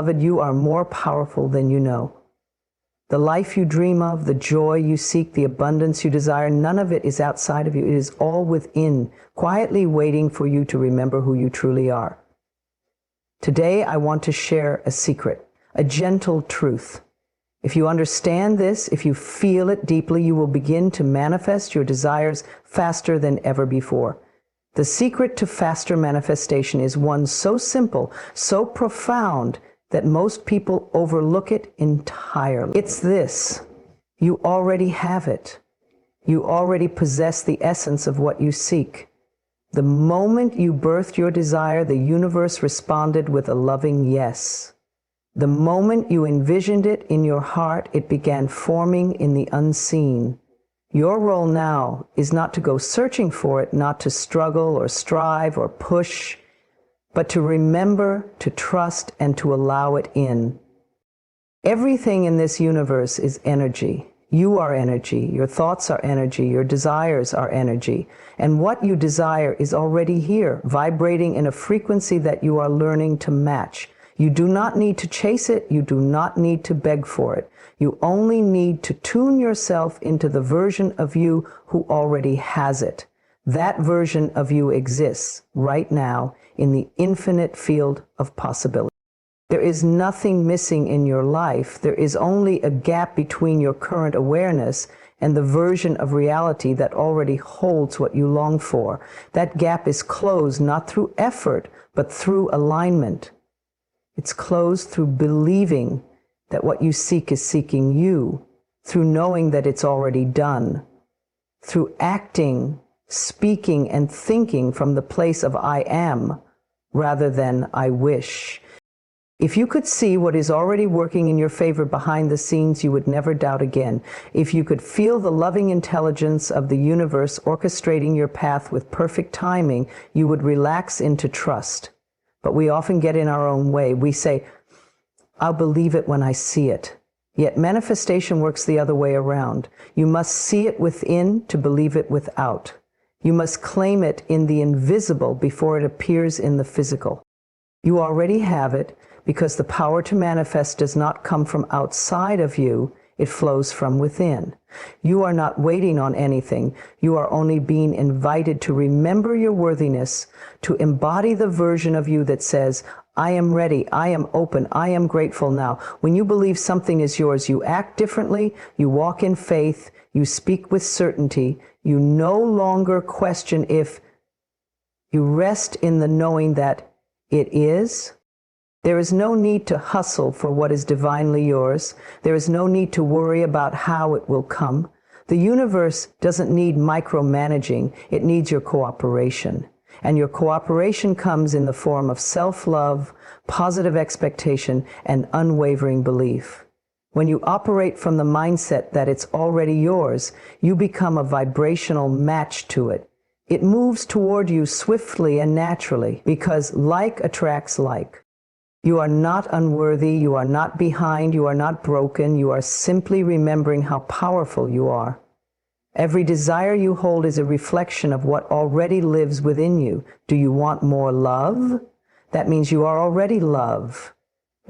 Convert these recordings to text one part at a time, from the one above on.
Beloved, you are more powerful than you know. The life you dream of, the joy you seek, the abundance you desire, none of it is outside of you. It is all within, quietly waiting for you to remember who you truly are. Today, I want to share a secret, a gentle truth. If you understand this, if you feel it deeply, you will begin to manifest your desires faster than ever before. The secret to faster manifestation is one so simple, so profound, that most people overlook it entirely. It's this: you already have it. You already possess the essence of what you seek. The moment you birthed your desire, the universe responded with a loving yes. The moment you envisioned it in your heart, it began forming in the unseen. Your role now is not to go searching for it, not to struggle or strive or push, but to remember, to trust, and to allow it in. Everything in this universe is energy. You are energy. Your thoughts are energy. Your desires are energy. And what you desire is already here, vibrating in a frequency that you are learning to match. You do not need to chase it. You do not need to beg for it. You only need to tune yourself into the version of you who already has it. That version of you exists right now in the infinite field of possibility. There is nothing missing in your life. There is only a gap between your current awareness and the version of reality that already holds what you long for. That gap is closed not through effort, but through alignment. It's closed through believing that what you seek is seeking you, through knowing that it's already done, through acting, speaking, and thinking from the place of I am, rather than I wish. If you could see what is already working in your favor behind the scenes, you would never doubt again. If you could feel the loving intelligence of the universe orchestrating your path with perfect timing, you would relax into trust. But we often get in our own way. We say, I'll believe it when I see it. Yet manifestation works the other way around. You must see it within to believe it without. You must claim it in the invisible before it appears in the physical. You already have it because the power to manifest does not come from outside of you. It flows from within. You are not waiting on anything. You are only being invited to remember your worthiness, to embody the version of you that says, I am ready, I am open, I am grateful now. When you believe something is yours, you act differently, you walk in faith, you speak with certainty, you no longer question if, you rest in the knowing that it is. There is no need to hustle for what is divinely yours. There is no need to worry about how it will come. The universe doesn't need micromanaging. It needs your cooperation. And your cooperation comes in the form of self-love, positive expectation, and unwavering belief. When you operate from the mindset that it's already yours, you become a vibrational match to it. It moves toward you swiftly and naturally because like attracts like. You are not unworthy, you are not behind, you are not broken, you are simply remembering how powerful you are. Every desire you hold is a reflection of what already lives within you. Do you want more love? That means you are already love.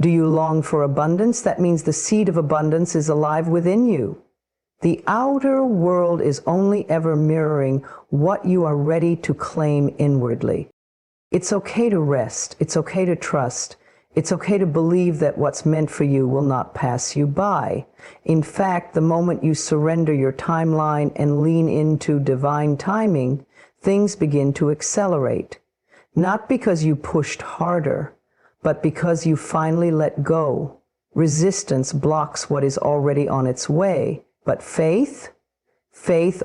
Do you long for abundance? That means the seed of abundance is alive within you. The outer world is only ever mirroring what you are ready to claim inwardly. It's okay to rest. It's okay to trust. It's okay to believe that what's meant for you will not pass you by. In fact, the moment you surrender your timeline and lean into divine timing, things begin to accelerate. Not because you pushed harder, but because you finally let go. Resistance blocks what is already on its way, but faith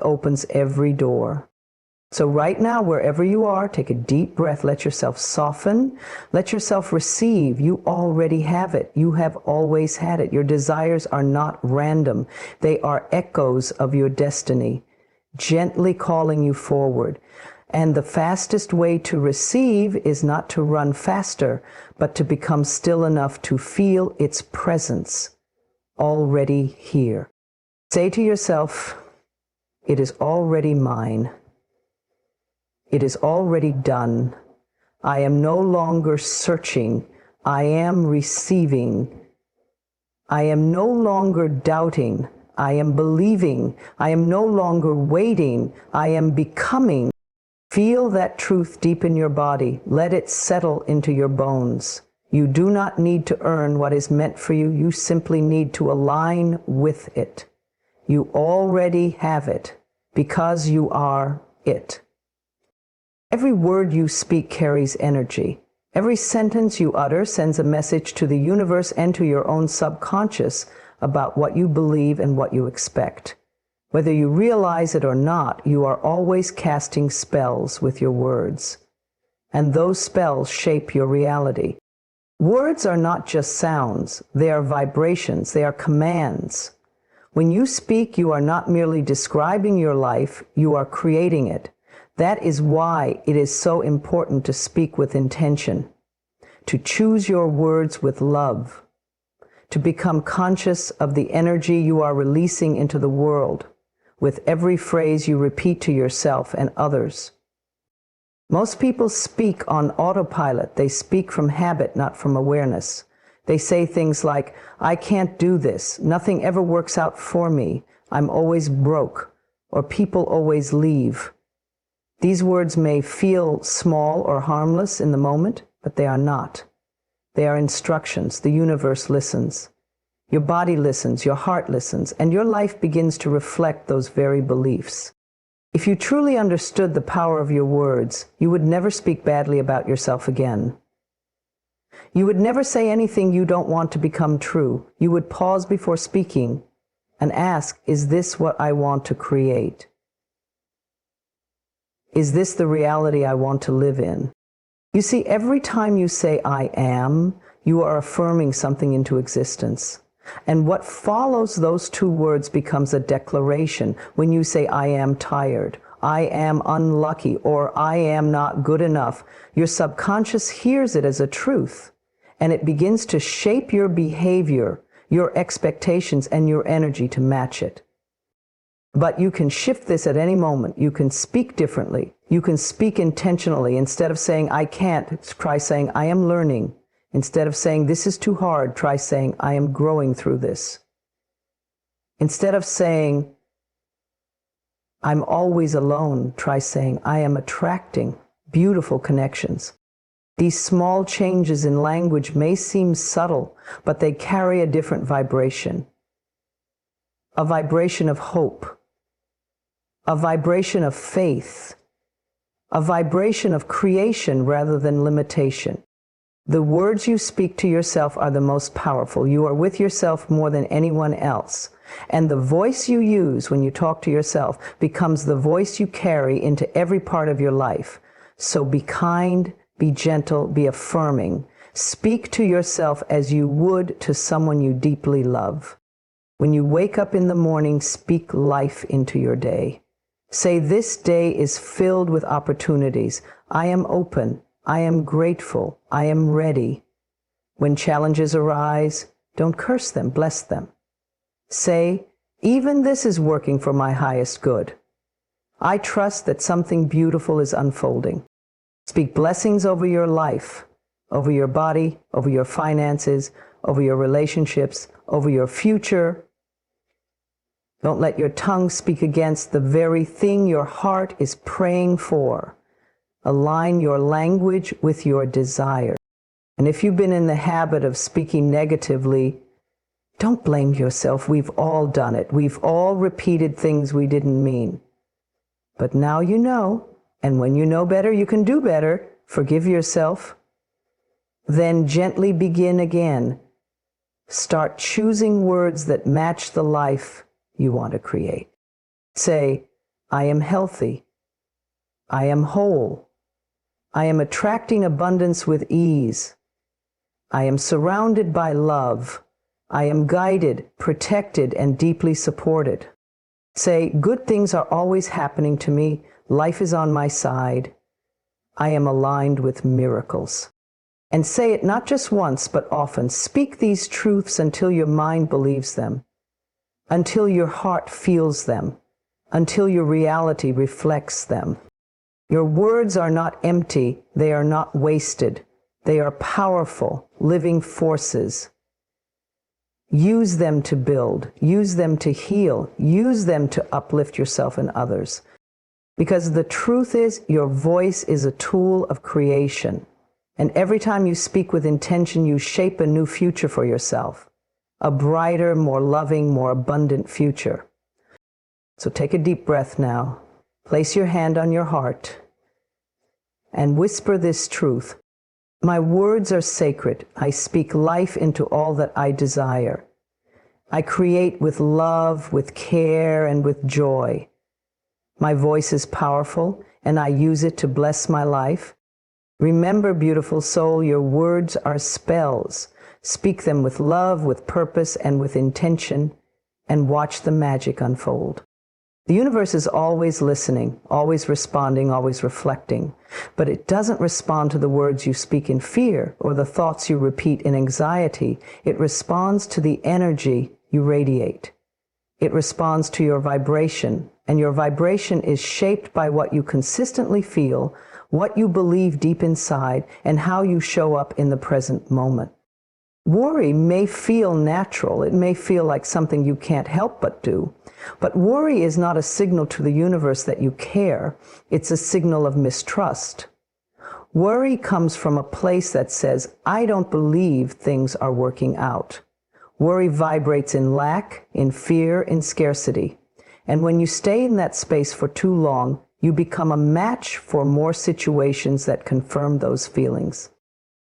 opens every door. So right now, wherever you are, take a deep breath, let yourself soften, let yourself receive. You already have it. You have always had it. Your desires are not random. They are echoes of your destiny, gently calling you forward. And the fastest way to receive is not to run faster, but to become still enough to feel its presence already here. Say to yourself, it is already mine. It is already done. I am no longer searching. I am receiving. I am no longer doubting. I am believing. I am no longer waiting. I am becoming. Feel that truth deep in your body. Let it settle into your bones. You do not need to earn what is meant for you. You simply need to align with it. You already have it because you are it. Every word you speak carries energy. Every sentence you utter sends a message to the universe and to your own subconscious about what you believe and what you expect. Whether you realize it or not, you are always casting spells with your words. And those spells shape your reality. Words are not just sounds, they are vibrations, they are commands. When you speak, you are not merely describing your life, you are creating it. That is why it is so important to speak with intention, to choose your words with love, to become conscious of the energy you are releasing into the world with every phrase you repeat to yourself and others. Most people speak on autopilot. They speak from habit, not from awareness. They say things like, I can't do this, nothing ever works out for me, I'm always broke, or people always leave. These words may feel small or harmless in the moment, but they are not. They are instructions. The universe listens. Your body listens, your heart listens, and your life begins to reflect those very beliefs. If you truly understood the power of your words, you would never speak badly about yourself again. You would never say anything you don't want to become true. You would pause before speaking and ask, is this what I want to create? Is this the reality I want to live in? You see, every time you say, I am, you are affirming something into existence. And what follows those two words becomes a declaration. When you say, I am tired, I am unlucky, or I am not good enough, your subconscious hears it as a truth, and it begins to shape your behavior, your expectations, and your energy to match it. But you can shift this at any moment. You can speak differently. You can speak intentionally. Instead of saying, I can't, try saying, I am learning. Instead of saying, this is too hard, try saying, I am growing through this. Instead of saying, I'm always alone, try saying, I am attracting beautiful connections. These small changes in language may seem subtle, but they carry a different vibration. A vibration of hope. A vibration of faith. A vibration of creation rather than limitation. The words you speak to yourself are the most powerful. You are with yourself more than anyone else. And the voice you use when you talk to yourself becomes the voice you carry into every part of your life. So be kind, be gentle, be affirming. Speak to yourself as you would to someone you deeply love. When you wake up in the morning, speak life into your day. Say, this day is filled with opportunities. I am open. I am grateful. I am ready. When challenges arise, don't curse them, bless them. Say, even this is working for my highest good. I trust that something beautiful is unfolding. Speak blessings over your life, over your body, over your finances, over your relationships, over your future. Don't let your tongue speak against the very thing your heart is praying for. Align your language with your desire. And if you've been in the habit of speaking negatively, don't blame yourself. We've all done it. We've all repeated things we didn't mean. But now you know, and when you know better, you can do better. Forgive yourself. Then gently begin again. Start choosing words that match the life you want to create. Say, I am healthy. I am whole. I am attracting abundance with ease. I am surrounded by love. I am guided, protected, and deeply supported. Say, good things are always happening to me. Life is on my side. I am aligned with miracles. And say it not just once, but often. Speak these truths until your mind believes them, until your heart feels them, until your reality reflects them. Your words are not empty. They are not wasted. They are powerful, living forces. Use them to build, use them to heal, use them to uplift yourself and others. Because the truth is, your voice is a tool of creation. And every time you speak with intention, you shape a new future for yourself. A brighter, more loving, more abundant future. So take a deep breath now. Place your hand on your heart and whisper this truth. My words are sacred. I speak life into all that I desire. I create with love, with care, and with joy. My voice is powerful, and I use it to bless my life. Remember, beautiful soul, your words are spells. Speak them with love, with purpose, and with intention, and watch the magic unfold. The universe is always listening, always responding, always reflecting, but it doesn't respond to the words you speak in fear or the thoughts you repeat in anxiety. It responds to the energy you radiate. It responds to your vibration, and your vibration is shaped by what you consistently feel, what you believe deep inside, and how you show up in the present moment. Worry may feel natural. It may feel like something you can't help but do. But worry is not a signal to the universe that you care. It's a signal of mistrust. Worry comes from a place that says, I don't believe things are working out. Worry vibrates in lack, in fear, in scarcity. And when you stay in that space for too long, you become a match for more situations that confirm those feelings.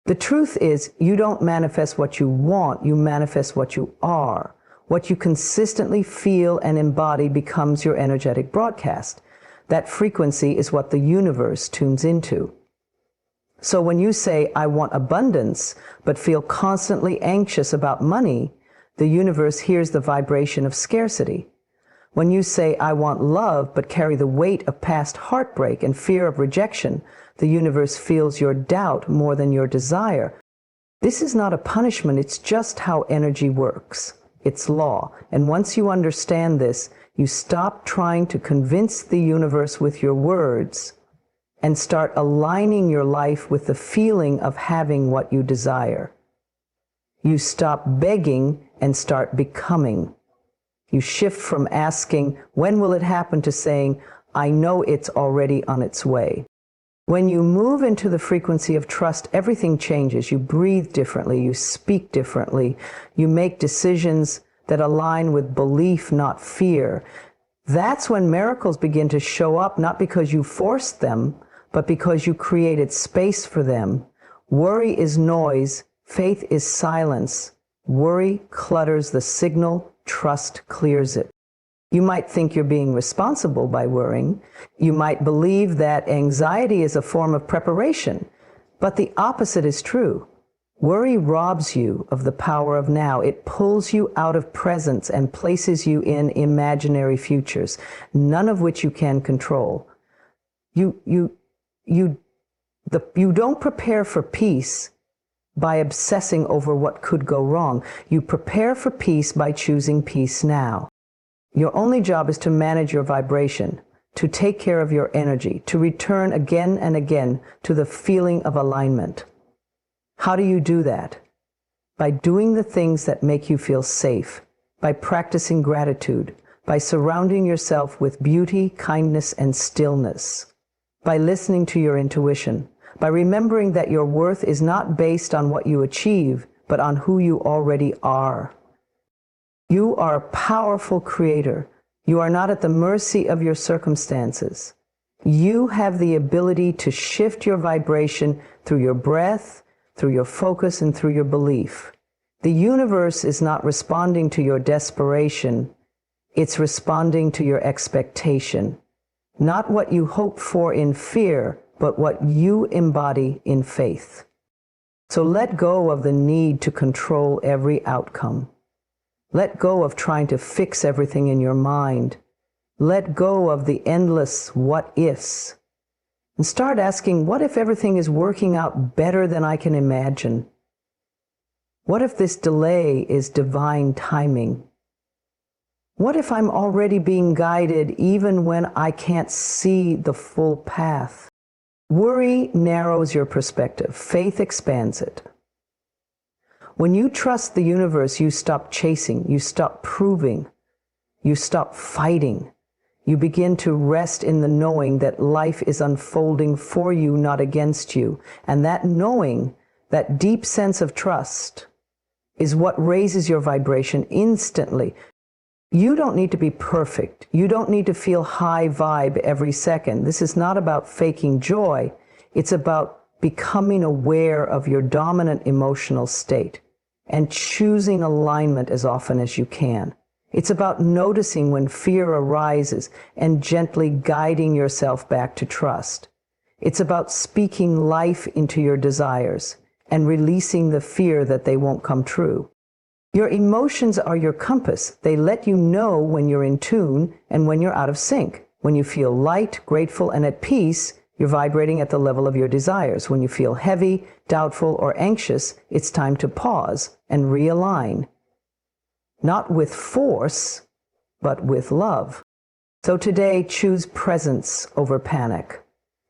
The truth is, you don't manifest what you want, you manifest what you are. What you consistently feel and embody becomes your energetic broadcast. That frequency is what the universe tunes into. So when you say, I want abundance, but feel constantly anxious about money, the universe hears the vibration of scarcity. When you say, I want love, but carry the weight of past heartbreak and fear of rejection, the universe feels your doubt more than your desire. This is not a punishment, it's just how energy works. It's law. And once you understand this, you stop trying to convince the universe with your words and start aligning your life with the feeling of having what you desire. You stop begging and start becoming. You shift from asking, when will it happen, to saying, I know it's already on its way. When you move into the frequency of trust, everything changes. You breathe differently, you speak differently, you make decisions that align with belief, not fear. That's when miracles begin to show up, not because you forced them, but because you created space for them. Worry is noise, faith is silence. Worry clutters the signal, trust clears it. You might think you're being responsible by worrying. You might believe that anxiety is a form of preparation, but the opposite is true. Worry robs you of the power of now. It pulls you out of presence and places you in imaginary futures, none of which you can control. You don't prepare for peace by obsessing over what could go wrong. You prepare for peace by choosing peace now. Your only job is to manage your vibration, to take care of your energy, to return again and again to the feeling of alignment. How do you do that? By doing the things that make you feel safe, by practicing gratitude, by surrounding yourself with beauty, kindness, and stillness, by listening to your intuition, by remembering that your worth is not based on what you achieve, but on who you already are. You are a powerful creator. You are not at the mercy of your circumstances. You have the ability to shift your vibration through your breath, through your focus, and through your belief. The universe is not responding to your desperation. It's responding to your expectation. Not what you hope for in fear, but what you embody in faith. So let go of the need to control every outcome. Let go of trying to fix everything in your mind. Let go of the endless what-ifs. And start asking, what if everything is working out better than I can imagine? What if this delay is divine timing? What if I'm already being guided even when I can't see the full path? Worry narrows your perspective. Faith expands it. When you trust the universe, you stop chasing, you stop proving, you stop fighting. You begin to rest in the knowing that life is unfolding for you, not against you. And that knowing, that deep sense of trust, is what raises your vibration instantly. You don't need to be perfect. You don't need to feel high vibe every second. This is not about faking joy. It's about becoming aware of your dominant emotional state and choosing alignment as often as you can. It's about noticing when fear arises and gently guiding yourself back to trust. It's about speaking life into your desires and releasing the fear that they won't come true. Your emotions are your compass. They let you know when you're in tune and when you're out of sync. When you feel light, grateful, and at peace, you're vibrating at the level of your desires. When you feel heavy, doubtful, or anxious, it's time to pause and realign. Not with force, but with love. So today, choose presence over panic.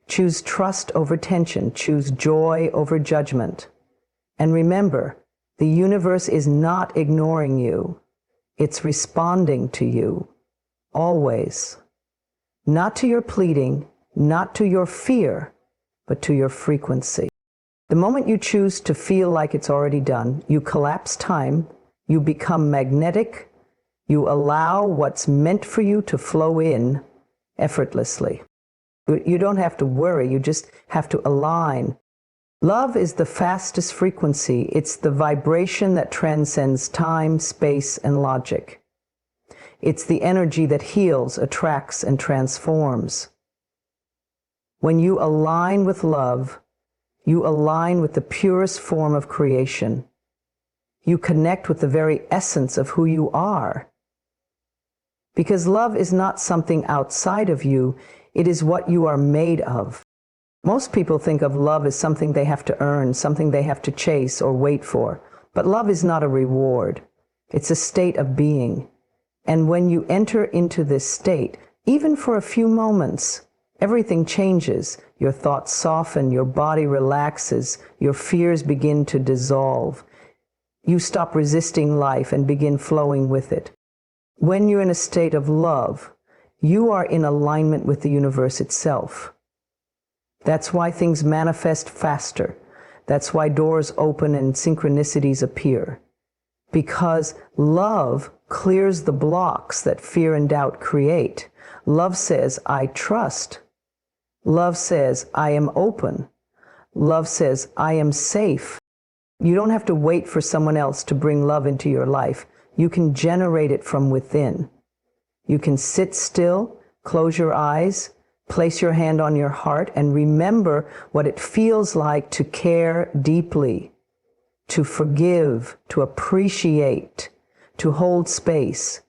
Choose trust over tension. Choose joy over judgment. And remember, the universe is not ignoring you. It's responding to you. Always. Not to your pleading, not to your fear, but to your frequency. The moment you choose to feel like it's already done, you collapse time, you become magnetic, you allow what's meant for you to flow in effortlessly. You don't have to worry, you just have to align. Love is the fastest frequency. It's the vibration that transcends time, space, and logic. It's the energy that heals, attracts, and transforms. When you align with love, you align with the purest form of creation. You connect with the very essence of who you are. Because love is not something outside of you, it is what you are made of. Most people think of love as something they have to earn, something they have to chase or wait for. But love is not a reward. It's a state of being. And when you enter into this state, even for a few moments, everything changes. Your thoughts soften, your body relaxes, your fears begin to dissolve. You stop resisting life and begin flowing with it. When you're in a state of love, you are in alignment with the universe itself. That's why things manifest faster. That's why doors open and synchronicities appear. Because love clears the blocks that fear and doubt create. Love says, I trust. Love says, I am open. Love says, I am safe. You don't have to wait for someone else to bring love into your life. You can generate it from within. You can sit still, close your eyes, place your hand on your heart, and remember what it feels like to care deeply, to forgive, to appreciate, to hold space.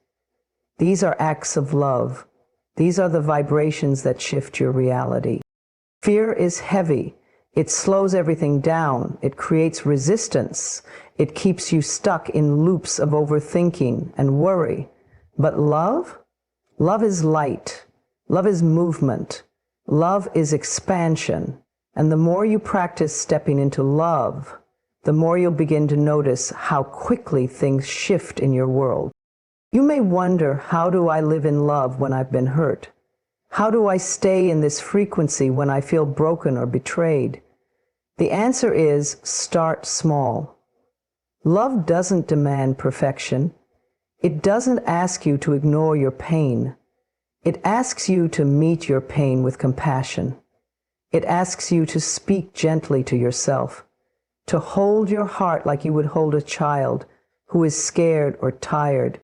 These are acts of love. These are the vibrations that shift your reality. Fear is heavy. It slows everything down. It creates resistance. It keeps you stuck in loops of overthinking and worry. But love? Love is light. Love is movement. Love is expansion. And the more you practice stepping into love, the more you'll begin to notice how quickly things shift in your world. You may wonder, how do I live in love when I've been hurt? How do I stay in this frequency when I feel broken or betrayed? The answer is, start small. Love doesn't demand perfection. It doesn't ask you to ignore your pain. It asks you to meet your pain with compassion. It asks you to speak gently to yourself, to hold your heart like you would hold a child who is scared or tired.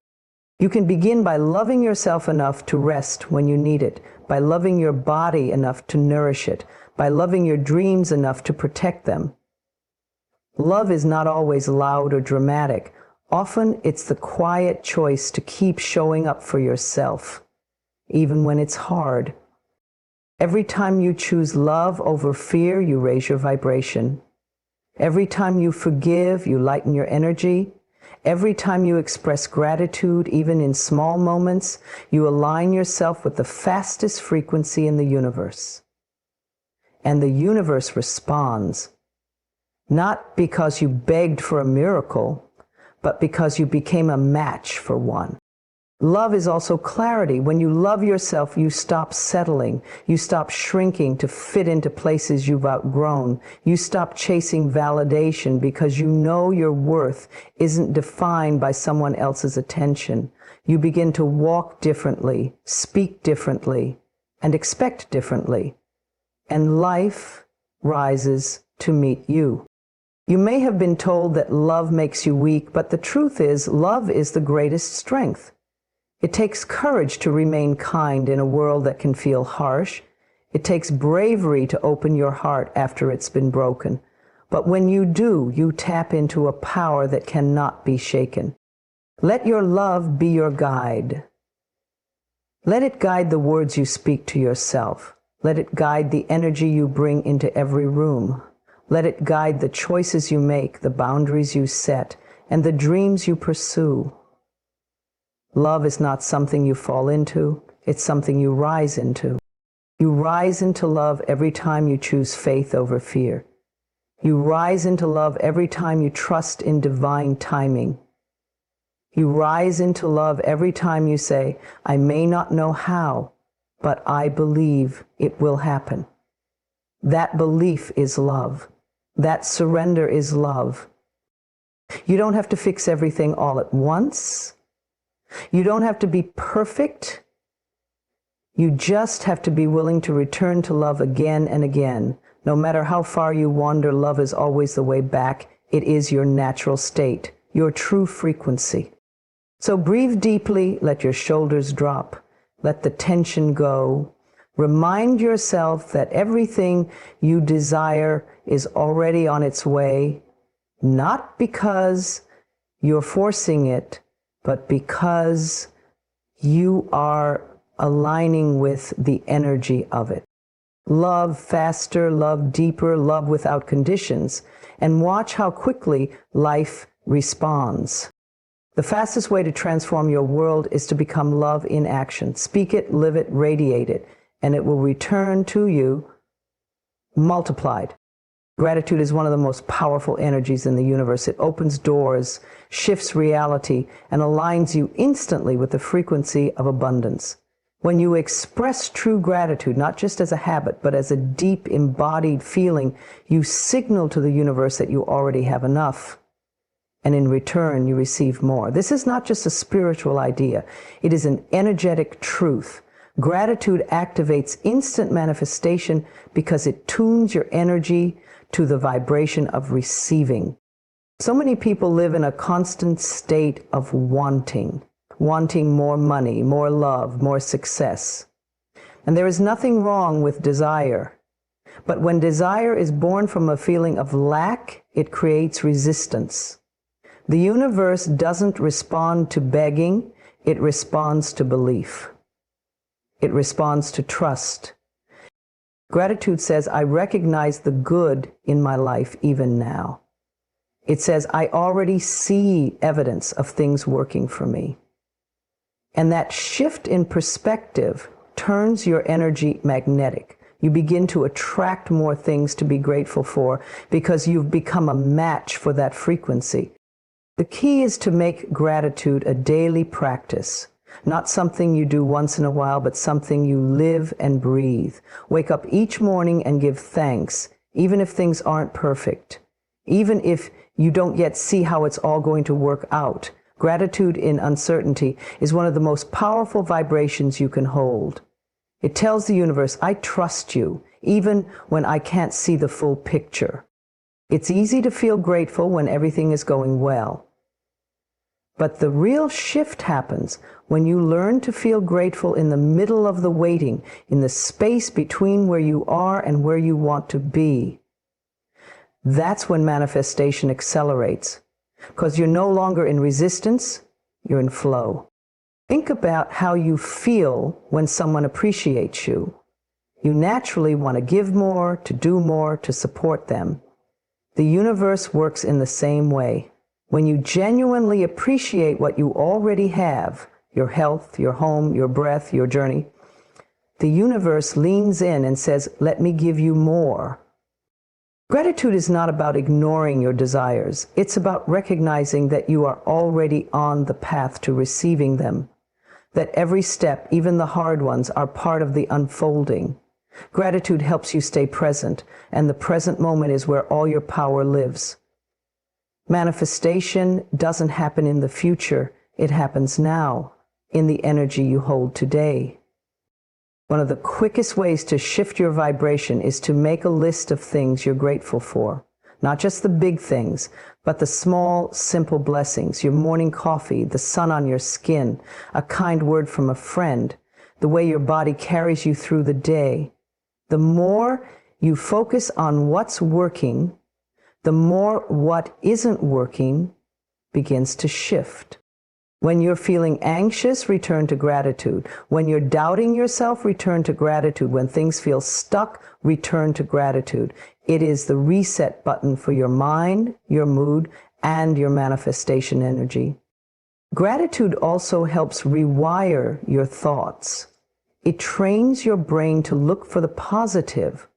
You can begin by loving yourself enough to rest when you need it, by loving your body enough to nourish it, by loving your dreams enough to protect them. Love is not always loud or dramatic. Often it's the quiet choice to keep showing up for yourself, even when it's hard. Every time you choose love over fear, you raise your vibration. Every time you forgive, you lighten your energy. Every time you express gratitude, even in small moments, you align yourself with the fastest frequency in the universe. and the universe responds. Not because you begged for a miracle, but because you became a match for one. Love is also clarity. When you love yourself, you stop settling. You stop shrinking to fit into places you've outgrown. You stop chasing validation because you know your worth isn't defined by someone else's attention. You begin to walk differently, speak differently, and expect differently. And life rises to meet you. You may have been told that love makes you weak, but the truth is, love is the greatest strength. It takes courage to remain kind in a world that can feel harsh. It takes bravery to open your heart after it's been broken. But when you do, you tap into a power that cannot be shaken. Let your love be your guide. Let it guide the words you speak to yourself. Let it guide the energy you bring into every room. Let it guide the choices you make, the boundaries you set, and the dreams you pursue. Love is not something you fall into, it's something you rise into. You rise into love every time you choose faith over fear. You rise into love every time you trust in divine timing. You rise into love every time you say, I may not know how, but I believe it will happen. That belief is love. That surrender is love. You don't have to fix everything all at once. You don't have to be perfect. You just have to be willing to return to love again and again. No matter how far you wander, love is always the way back. It is your natural state, your true frequency. So breathe deeply, let your shoulders drop, let the tension go. Remind yourself that everything you desire is already on its way, not because you're forcing it, but because you are aligning with the energy of it. Love faster, love deeper, love without conditions, and watch how quickly life responds. The fastest way to transform your world is to become love in action. Speak it, live it, radiate it, and it will return to you multiplied. Gratitude is one of the most powerful energies in the universe. It opens doors, shifts reality, and aligns you instantly with the frequency of abundance. When you express true gratitude, not just as a habit, but as a deep embodied feeling, you signal to the universe that you already have enough. And in return, you receive more. This is not just a spiritual idea. It is an energetic truth. Gratitude activates instant manifestation because it tunes your energy to the vibration of receiving. So many people live in a constant state of wanting more money, more love, more success. And there is nothing wrong with desire. But when desire is born from a feeling of lack, it creates resistance. The universe doesn't respond to begging, it responds to belief. It responds to trust. Gratitude says, I recognize the good in my life even now. It says, I already see evidence of things working for me. And that shift in perspective turns your energy magnetic. You begin to attract more things to be grateful for because you've become a match for that frequency. The key is to make gratitude a daily practice. Not something you do once in a while, but something you live and breathe. Wake up each morning and give thanks, even if things aren't perfect. Even if you don't yet see how it's all going to work out. Gratitude in uncertainty is one of the most powerful vibrations you can hold. It tells the universe, I trust you, even when I can't see the full picture. It's easy to feel grateful when everything is going well. But the real shift happens when you learn to feel grateful in the middle of the waiting, in the space between where you are and where you want to be. That's when manifestation accelerates, because you're no longer in resistance, you're in flow. Think about how you feel when someone appreciates you. You naturally want to give more, to do more, to support them. The universe works in the same way. When you genuinely appreciate what you already have, your health, your home, your breath, your journey, The universe leans in and says, let me give you more. Gratitude is not about ignoring your desires. It's about recognizing that you are already on the path to receiving them, that every step, even the hard ones, are part of the unfolding. Gratitude helps you stay present, and the present moment is where all your power lives. Manifestation doesn't happen in the future. It happens now, in the energy you hold today. One of the quickest ways to shift your vibration is to make a list of things you're grateful for. Not just the big things, but the small, simple blessings. Your morning coffee, the sun on your skin, a kind word from a friend, the way your body carries you through the day. The more you focus on what's working, the more what isn't working begins to shift. When you're feeling anxious, return to gratitude. When you're doubting yourself, return to gratitude. When things feel stuck, return to gratitude. It is the reset button for your mind, your mood, and your manifestation energy. Gratitude also helps rewire your thoughts. It trains your brain to look for the positive,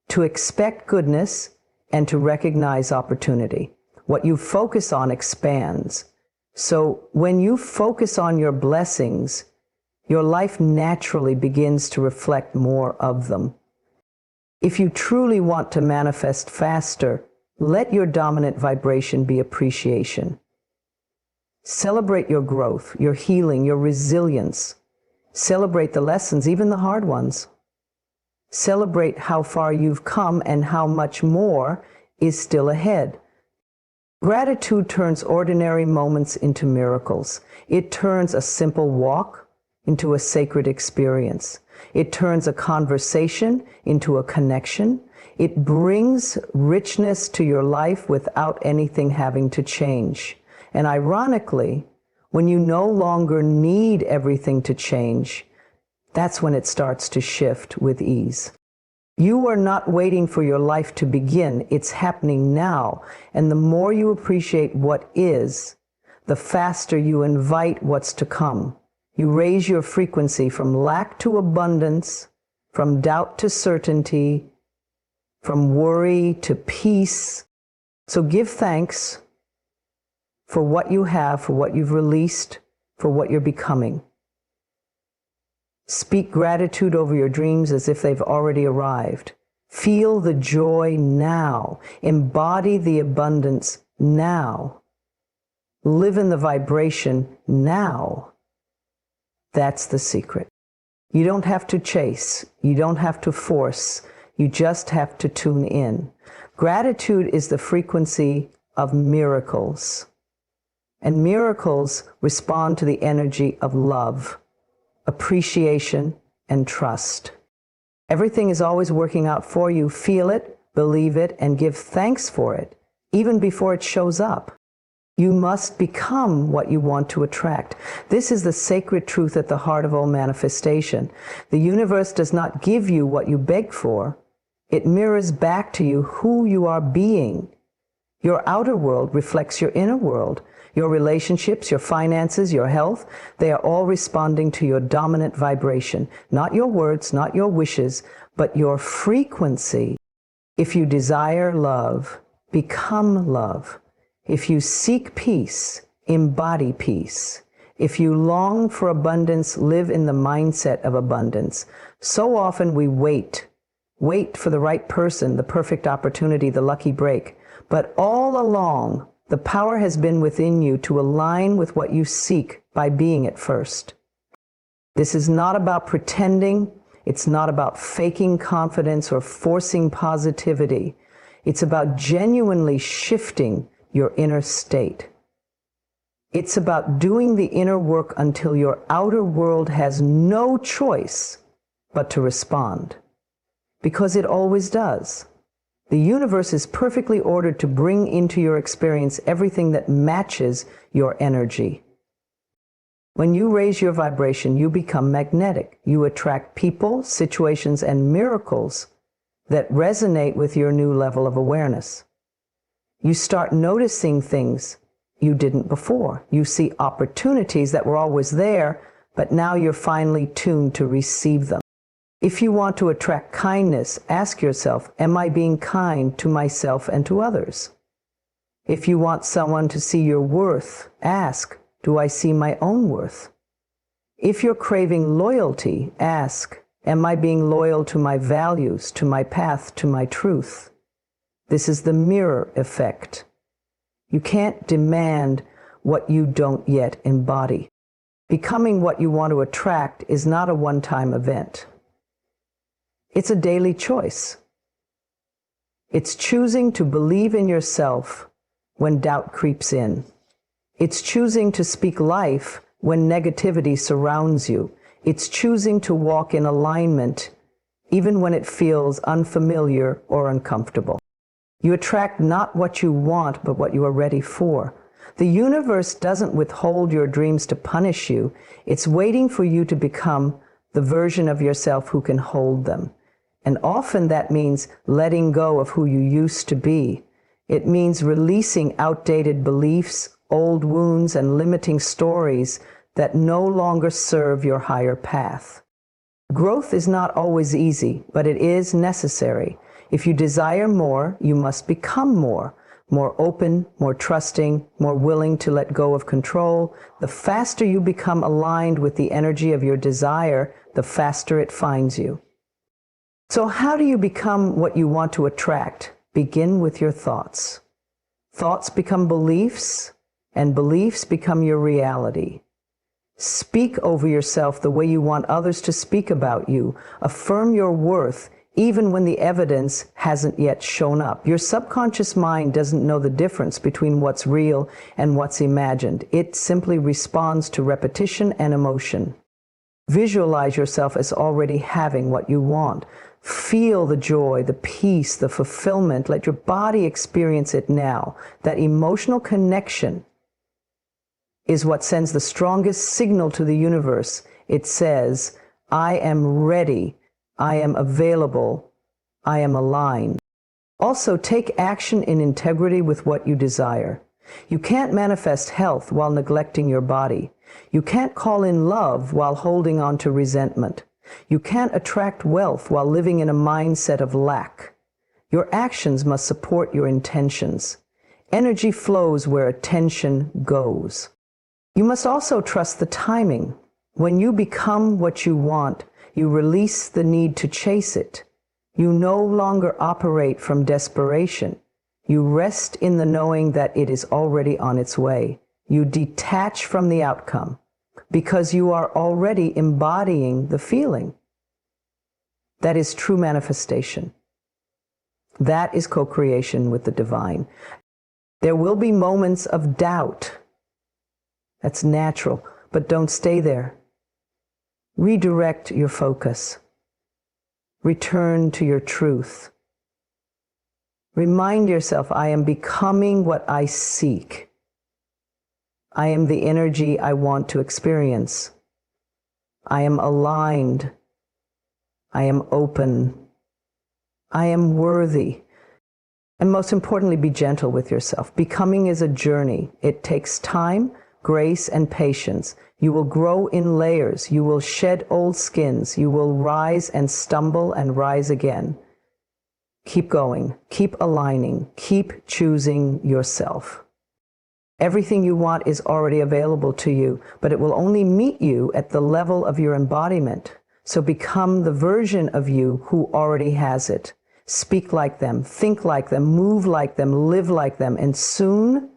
to expect goodness, and to recognize opportunity. What you focus on expands. So when you focus on your blessings, your life naturally begins to reflect more of them. If you truly want to manifest faster, let your dominant vibration be appreciation. Celebrate your growth, your healing, your resilience. Celebrate the lessons, even the hard ones. Celebrate how far you've come and how much more is still ahead. Gratitude turns ordinary moments into miracles. It turns a simple walk into a sacred experience. It turns a conversation into a connection. It brings richness to your life without anything having to change. And ironically, when you no longer need everything to change, that's when it starts to shift with ease. You are not waiting for your life to begin. It's happening now. And the more you appreciate what is, the faster you invite what's to come. You raise your frequency from lack to abundance, from doubt to certainty, from worry to peace. So give thanks for what you have, for what you've released, for what you're becoming. Speak gratitude over your dreams as if they've already arrived. Feel the joy now. Embody the abundance now. Live in the vibration now. That's the secret. You don't have to chase. You don't have to force. You just have to tune in. Gratitude is the frequency of miracles. And miracles respond to the energy of love, appreciation, and trust. Everything is always working out for you. Feel it, believe it, and give thanks for it, even before it shows up. You must become what you want to attract. This is the sacred truth at the heart of all manifestation. The universe does not give you what you beg for. It mirrors back to you who you are being. Your outer world reflects your inner world. Your relationships, your finances, your health, they are all responding to your dominant vibration. Not your words, not your wishes, but your frequency. If you desire love, become love. If you seek peace, embody peace. If you long for abundance, live in the mindset of abundance. So often we wait for the right person, the perfect opportunity, the lucky break. But all along, the power has been within you to align with what you seek by being it first. This is not about pretending. It's not about faking confidence or forcing positivity. It's about genuinely shifting your inner state. It's about doing the inner work until your outer world has no choice but to respond. Because it always does. The universe is perfectly ordered to bring into your experience everything that matches your energy. When you raise your vibration, you become magnetic. You attract people, situations, and miracles that resonate with your new level of awareness. You start noticing things you didn't before. You see opportunities that were always there, but now you're finally tuned to receive them. If you want to attract kindness, ask yourself, am I being kind to myself and to others? If you want someone to see your worth, ask, do I see my own worth? If you're craving loyalty, ask, am I being loyal to my values, to my path, to my truth? This is the mirror effect. You can't demand what you don't yet embody. Becoming what you want to attract is not a one-time event. It's a daily choice. It's choosing to believe in yourself when doubt creeps in. It's choosing to speak life when negativity surrounds you. It's choosing to walk in alignment even when it feels unfamiliar or uncomfortable. You attract not what you want, but what you are ready for. The universe doesn't withhold your dreams to punish you. It's waiting for you to become the version of yourself who can hold them. And often that means letting go of who you used to be. It means releasing outdated beliefs, old wounds, and limiting stories that no longer serve your higher path. Growth is not always easy, but it is necessary. If you desire more, you must become more open, more trusting, more willing to let go of control. The faster you become aligned with the energy of your desire, the faster it finds you. So how do you become what you want to attract? Begin with your thoughts. Thoughts become beliefs, and beliefs become your reality. Speak over yourself the way you want others to speak about you. Affirm your worth, even when the evidence hasn't yet shown up. Your subconscious mind doesn't know the difference between what's real and what's imagined. It simply responds to repetition and emotion. Visualize yourself as already having what you want. Feel the joy, the peace, the fulfillment. Let your body experience it now. That emotional connection is what sends the strongest signal to the universe. It says, I am ready, I am available, I am aligned. Also, take action in integrity with what you desire. You can't manifest health while neglecting your body. You can't call in love while holding on to resentment. You can't attract wealth while living in a mindset of lack. Your actions must support your intentions. Energy flows where attention goes. You must also trust the timing. When you become what you want, you release the need to chase it. You no longer operate from desperation. You rest in the knowing that it is already on its way. You detach from the outcome because you are already embodying the feeling. That is true manifestation. That is co-creation with the divine. There will be moments of doubt. That's natural, but don't stay there. Redirect your focus. Return to your truth. Remind yourself, I am becoming what I seek. I am the energy I want to experience. I am aligned. I am open. I am worthy. And most importantly, be gentle with yourself. Becoming is a journey. It takes time, grace, and patience. You will grow in layers. You will shed old skins. You will rise and stumble and rise again. Keep going. Keep aligning. Keep choosing yourself. Everything you want is already available to you, but it will only meet you at the level of your embodiment. So become the version of you who already has it. Speak like them, think like them, move like them, live like them, and soon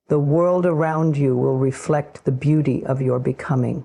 the world around you will reflect the beauty of your becoming.